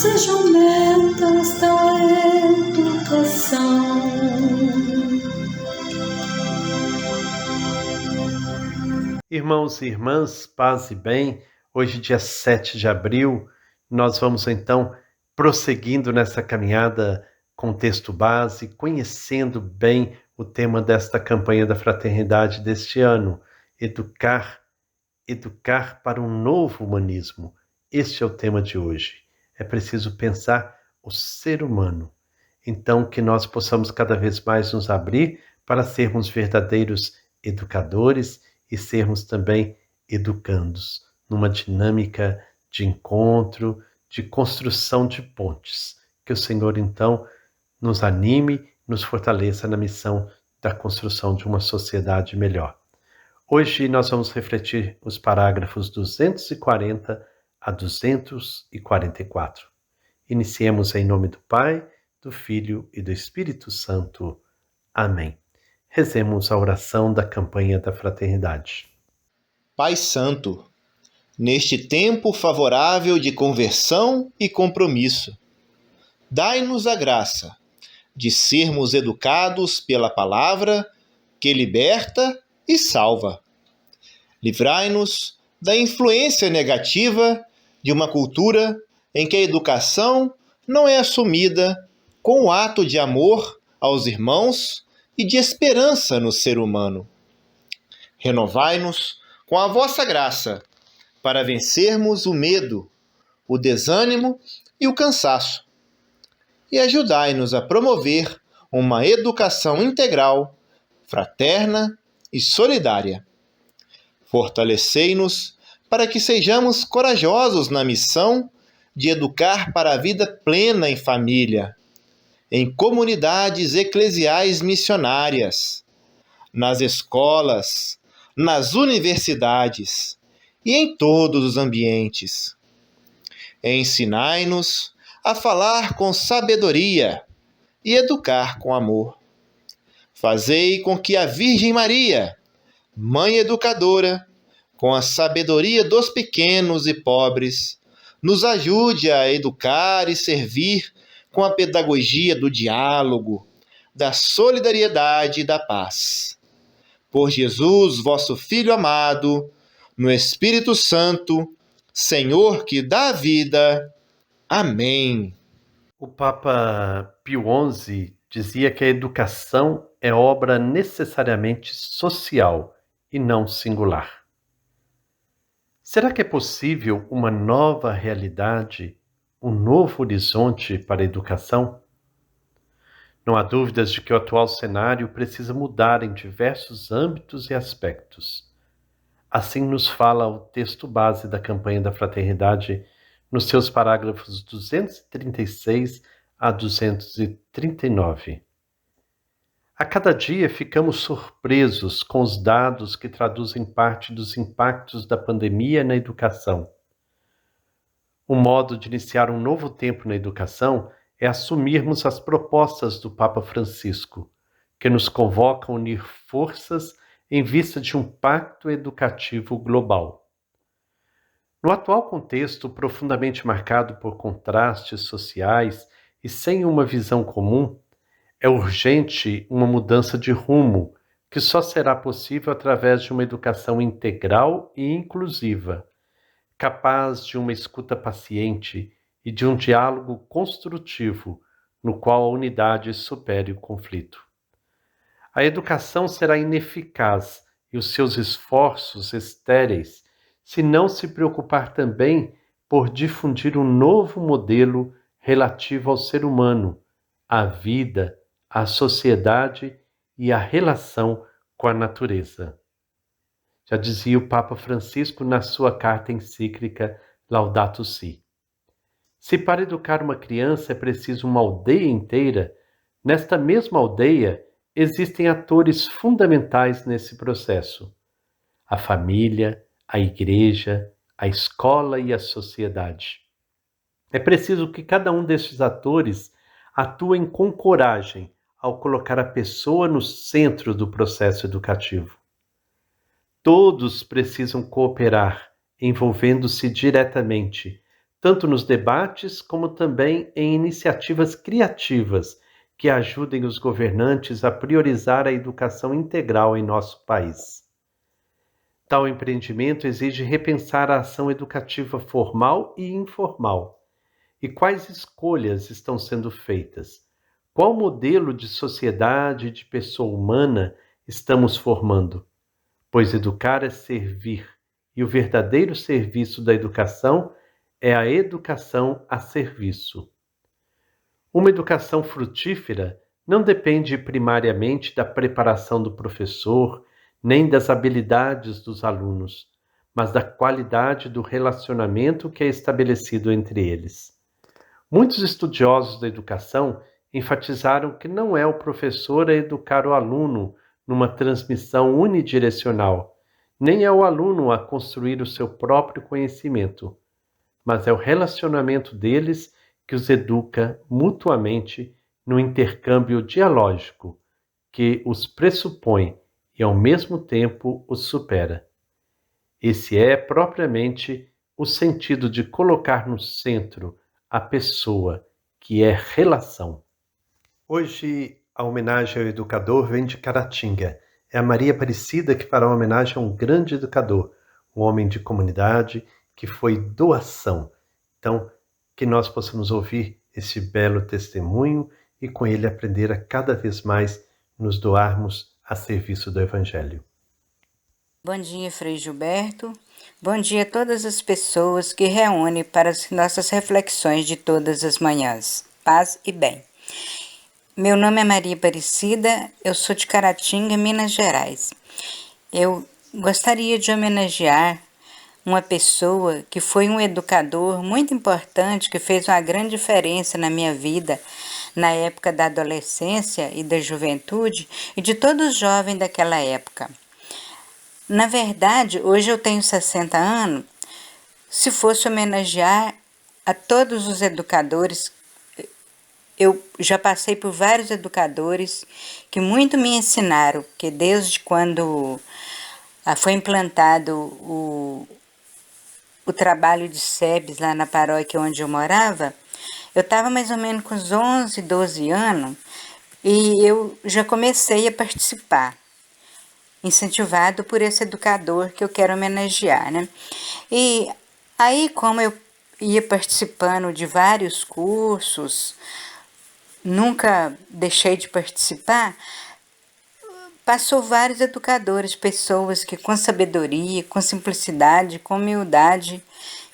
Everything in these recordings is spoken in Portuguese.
sejam metas da educação. Irmãos e irmãs, paz e bem, hoje dia 7 de abril, nós vamos então prosseguindo nessa caminhada com o texto base, conhecendo bem o tema desta campanha da fraternidade deste ano, educar para um novo humanismo. Este é o tema de hoje. É preciso pensar o ser humano. Então, que nós possamos cada vez mais nos abrir para sermos verdadeiros educadores e sermos também educandos, numa dinâmica de encontro, de construção de pontes. Que o Senhor, então, nos anime, nos fortaleça na missão da construção de uma sociedade melhor. Hoje nós vamos refletir os parágrafos 240 a 244. Iniciemos em nome do Pai, do Filho e do Espírito Santo. Amém. Rezemos a oração da campanha da fraternidade. Pai Santo, neste tempo favorável de conversão e compromisso, dai-nos a graça de sermos educados pela palavra que liberta e salva. Livrai-nos da influência negativa de uma cultura em que a educação não é assumida com o ato de amor aos irmãos e de esperança no ser humano. Renovai-nos com a vossa graça para vencermos o medo, o desânimo e o cansaço. E ajudai-nos a promover uma educação integral, fraterna e solidária. Fortalecei-nos para que sejamos corajosos na missão de educar para a vida plena em família, em comunidades eclesiais missionárias, nas escolas, nas universidades e em todos os ambientes. Ensinai-nos a falar com sabedoria e educar com amor. Fazei com que a Virgem Maria, Mãe Educadora, com a sabedoria dos pequenos e pobres, nos ajude a educar e servir com a pedagogia do diálogo, da solidariedade e da paz. Por Jesus, vosso Filho amado, no Espírito Santo, Senhor que dá vida. Amém. O Papa Pio XI dizia que a educação é obra necessariamente social e não singular. Será que é possível uma nova realidade, um novo horizonte para a educação? Não há dúvidas de que o atual cenário precisa mudar em diversos âmbitos e aspectos. Assim nos fala o texto base da campanha da fraternidade nos seus parágrafos 236 a 239. A cada dia ficamos surpresos com os dados que traduzem parte dos impactos da pandemia na educação. O modo de iniciar um novo tempo na educação é assumirmos as propostas do Papa Francisco, que nos convoca a unir forças em vista de um pacto educativo global. No atual contexto profundamente marcado por contrastes sociais e sem uma visão comum, é urgente uma mudança de rumo, que só será possível através de uma educação integral e inclusiva, capaz de uma escuta paciente e de um diálogo construtivo, no qual a unidade supere o conflito. A educação será ineficaz e os seus esforços estéreis se não se preocupar também por difundir um novo modelo relativo ao ser humano, à vida, à sociedade e à relação com a natureza. Já dizia o Papa Francisco na sua carta encíclica Laudato Si. Se para educar uma criança é preciso uma aldeia inteira, nesta mesma aldeia existem atores fundamentais nesse processo: a família, a igreja, a escola e a sociedade. É preciso que cada um destes atores atue com coragem ao colocar a pessoa no centro do processo educativo. Todos precisam cooperar, envolvendo-se diretamente, tanto nos debates como também em iniciativas criativas que ajudem os governantes a priorizar a educação integral em nosso país. Tal empreendimento exige repensar a ação educativa formal e informal. E quais escolhas estão sendo feitas? Qual modelo de sociedade e de pessoa humana estamos formando? Pois educar é servir, e o verdadeiro serviço da educação é a educação a serviço. Uma educação frutífera não depende primariamente da preparação do professor, nem das habilidades dos alunos, mas da qualidade do relacionamento que é estabelecido entre eles. Muitos estudiosos da educação enfatizaram que não é o professor a educar o aluno numa transmissão unidirecional, nem é o aluno a construir o seu próprio conhecimento, mas é o relacionamento deles que os educa mutuamente no intercâmbio dialógico, que os pressupõe e ao mesmo tempo os supera. Esse é propriamente o sentido de colocar no centro a pessoa, que é relação. Hoje, a homenagem ao educador vem de Caratinga. É a Maria Aparecida que fará uma homenagem a um grande educador, um homem de comunidade que foi doação. Então, que nós possamos ouvir esse belo testemunho e com ele aprender a cada vez mais nos doarmos a serviço do Evangelho. Bom dia, Frei Gilberto. Bom dia a todas as pessoas que reúnem para as nossas reflexões de todas as manhãs. Paz e bem. Meu nome é Maria Aparecida, eu sou de Caratinga, Minas Gerais. Eu gostaria de homenagear uma pessoa que foi um educador muito importante, que fez uma grande diferença na minha vida, na época da adolescência e da juventude, e de todos os jovens daquela época. Na verdade, hoje eu tenho 60 anos, se fosse homenagear a todos os educadores, eu já passei por vários educadores que muito me ensinaram, porque desde quando foi implantado o trabalho de SEBS lá na paróquia onde eu morava, eu estava mais ou menos com uns 11, 12 anos e eu já comecei a participar, incentivado por esse educador que eu quero homenagear, né? E aí, como eu ia participando de vários cursos, nunca deixei de participar, passou vários educadores, pessoas que com sabedoria, com simplicidade, com humildade,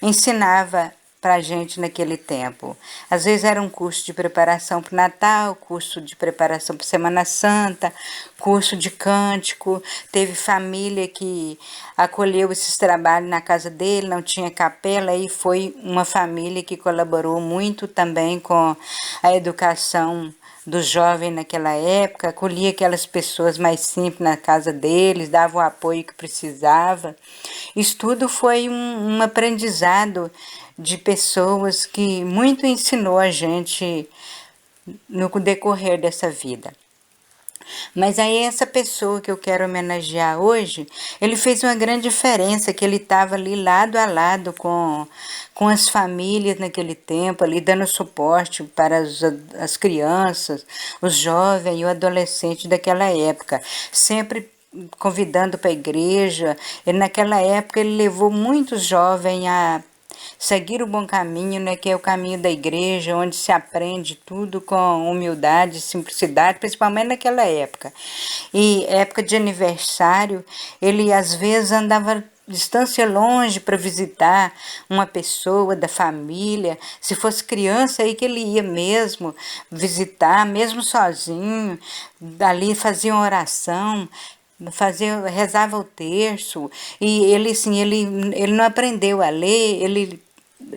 ensinava para a gente naquele tempo. Às vezes era um curso de preparação para o Natal, curso de preparação para Semana Santa, curso de cântico. Teve família que acolheu esses trabalhos na casa dele, não tinha capela, e foi uma família que colaborou muito também com a educação dos jovens naquela época, acolhia aquelas pessoas mais simples na casa deles, dava o apoio que precisava. Isso tudo foi um aprendizado de pessoas que muito ensinou a gente no decorrer dessa vida. Mas aí essa pessoa que eu quero homenagear hoje, ele fez uma grande diferença, que ele estava ali lado a lado com as famílias naquele tempo, ali dando suporte para as crianças, os jovens e o adolescente daquela época, sempre convidando para a igreja. E naquela época ele levou muitos jovens a seguir o bom caminho, né, que é o caminho da igreja, onde se aprende tudo com humildade e simplicidade, principalmente naquela época. E época de aniversário, ele às vezes andava distância longe para visitar uma pessoa da família. Se fosse criança, aí que ele ia mesmo visitar, mesmo sozinho. Dali fazia uma oração, rezava o terço, e ele assim, ele não aprendeu a ler, ele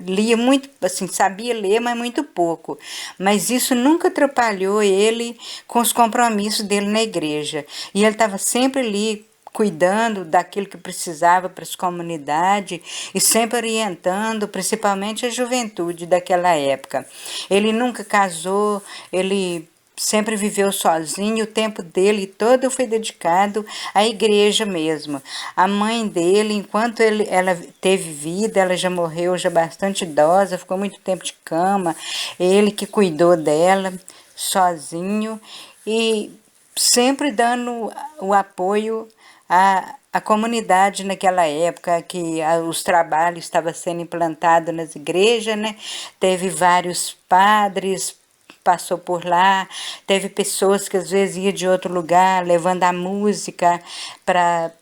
lia muito, assim, sabia ler, mas muito pouco. Mas isso nunca atrapalhou ele com os compromissos dele na igreja. E ele estava sempre ali cuidando daquilo que precisava para as comunidades e sempre orientando, principalmente a juventude daquela época. Ele nunca casou, ele sempre viveu sozinho, o tempo dele todo foi dedicado à igreja mesmo. A mãe dele, enquanto ela teve vida, ela já morreu, já bastante idosa, ficou muito tempo de cama, ele que cuidou dela sozinho e sempre dando o apoio à comunidade naquela época que os trabalhos estavam sendo implantados nas igrejas, né? Teve vários padres, passou por lá, teve pessoas que às vezes iam de outro lugar, levando a música para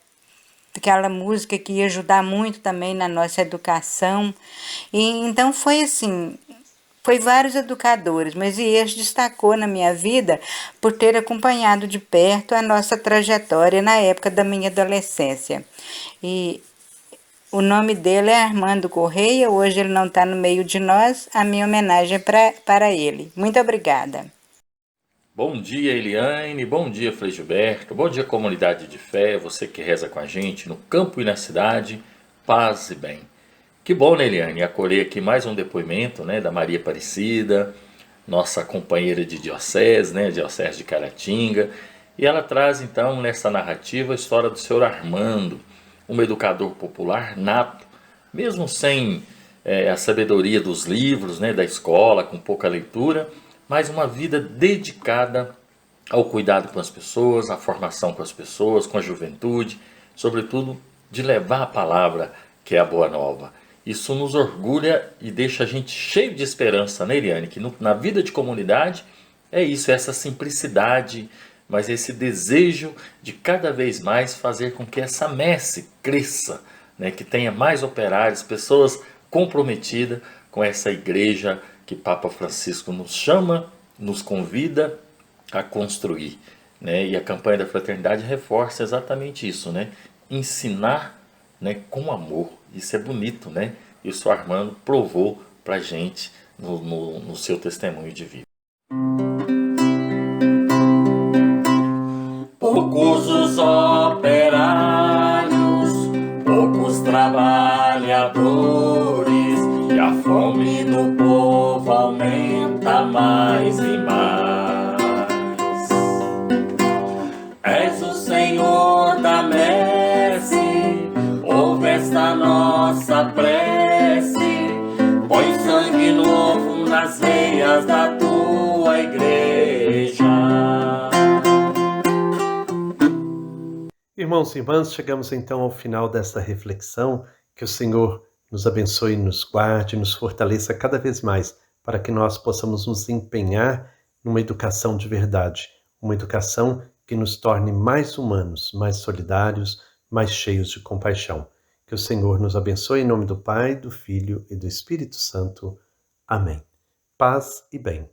aquela música que ia ajudar muito também na nossa educação. E então foi assim, foi vários educadores, mas ele destacou na minha vida por ter acompanhado de perto a nossa trajetória na época da minha adolescência. E o nome dele é Armando Correia, hoje ele não está no meio de nós, a minha homenagem para ele. Muito obrigada. Bom dia, Eliane, bom dia, Frei Gilberto, bom dia, comunidade de fé, você que reza com a gente no campo e na cidade, paz e bem. Que bom, né, Eliane, acolher aqui mais um depoimento, né, da Maria Aparecida, nossa companheira de diocese, né, diocese de Caratinga, e ela traz então nessa narrativa a história do senhor Armando, um educador popular nato, mesmo sem a sabedoria dos livros, né, da escola, com pouca leitura, mas uma vida dedicada ao cuidado com as pessoas, à formação com as pessoas, com a juventude, sobretudo de levar a palavra que é a boa nova. Isso nos orgulha e deixa a gente cheio de esperança, né, Eliane? Que na vida de comunidade é isso, é essa simplicidade, mas esse desejo de cada vez mais fazer com que essa messe cresça, né? Que tenha mais operários, pessoas comprometidas com essa igreja que Papa Francisco nos chama, nos convida a construir, né? E a campanha da fraternidade reforça exatamente isso, né? Ensinar, né, com amor. Isso é bonito, né? E o senhor Armando provou pra gente no seu testemunho de vida. Poucos os operários, poucos trabalhadores, e a fome do povo aumenta mais e mais. És o Senhor da messe, ouve esta nossa prece, põe sangue novo nas veias da tua igreja. Irmãos e irmãs, chegamos então ao final desta reflexão. Que o Senhor nos abençoe, nos guarde, nos fortaleça cada vez mais, para que nós possamos nos empenhar numa educação de verdade, uma educação que nos torne mais humanos, mais solidários, mais cheios de compaixão. Que o Senhor nos abençoe em nome do Pai, do Filho e do Espírito Santo. Amém. Paz e bem.